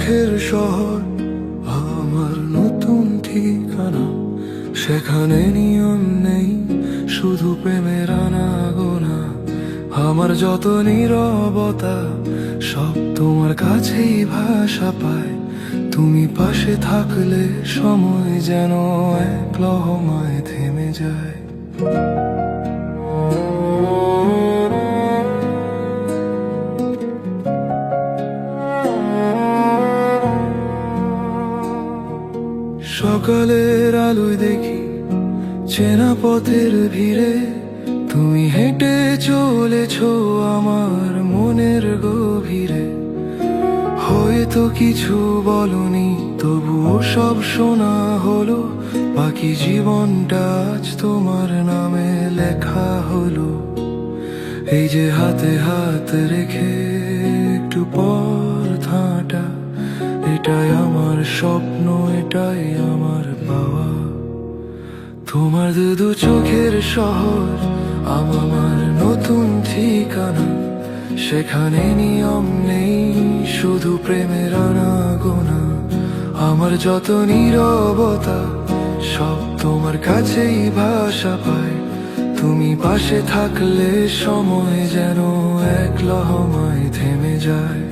চোখের শহর আমার নতুন ঠিকানা। সেখানে নিয়ম নেই, শুধু প্রেমের আনাগোনা। আমার যত নীরবতা সব তোমার কাছেই ভাষা পায়। তুমি পাশে থাকলে সময় যেন এক লহমায় থেমে যায়। সকালের আলোয় দেখি চেনা পথের ভিড়ে তুমি হেঁটে চলেছ আমার মনের গভীরে। হয়তো কিছু বলনি, তবুও সব শোনা হলো। বাকি জীবনটা আজ তোমার নামে লেখা হলো। এই যে হাতে হাত রেখে একটু পথ হাঁটা, এটাই আমার স্বপ্ন, এটাই আমার পাওয়া। তোমার দু চোখের শহর আমার নতুন ঠিকানা। সেখানে নিয়ম নেই, শুধু প্রেমের আনাগোনা। আমার যত নীরবতা সব তোমার কাছেই ভাষা পায়। তুমি পাশে থাকলে সময় যেন এক লহমায় থেমে যায়।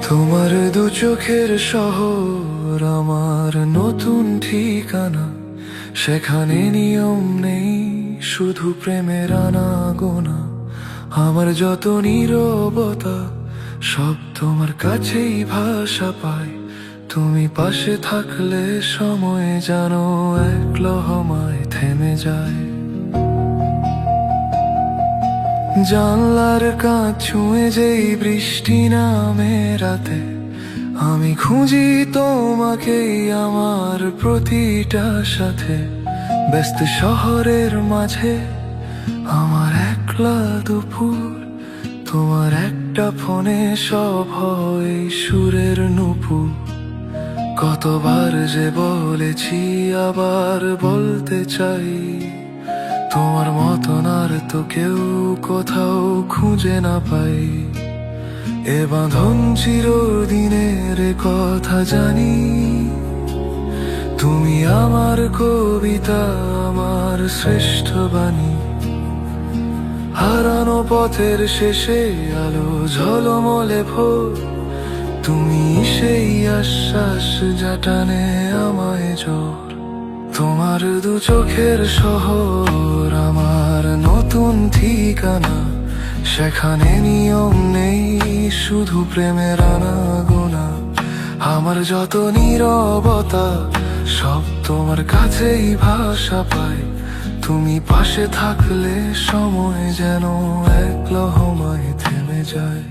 তোমার দু চোখের শহর আমার নতুন ঠিকানা। সেখানে নিয়ম নেই, শুধু প্রেমের আনাগোনা। আমার যত নীরবতা সব তোমার কাছেই ভাষা পায়। তুমি পাশে থাকলে সময় যেন এক লহমায় থেমে যায়। জানলার কাঁচ ছুঁয়ে যেই বৃষ্টি নামে রাতে, আমি খুঁজি তোমাকেই আমার প্রতিটা সাথে। ব্যস্ত শহরের মাঝে আমার একলা দুপুর, তোমার একটা ফোনে সব হয় সুরের নুপুর। কতবার যে বলেছি, আবার বলতে চাই, তোমার মতন আর তো কেউ কোথাও খুঁজে না পাই। এ বাঁধন চিরদিনের কথা জানি, তুমি আমার কবিতা, আমার শ্রেষ্ঠ বাণী। হারানো পথের শেষে আলো ঝলমলে ভোর, তুমি সেই আশ্বাস যা টানে আমায় জোর। তোমার দু চোখের শহর আমার নতুন ঠিকানা। সেখানে নিয়ম নেই, শুধু প্রেমের আনাগোনা। আমার যত নীরবতা সব তোমার কাছেই ভাষা পায়। তুমি পাশে থাকলে সময় যেন এক লহমায় থেমে যায়।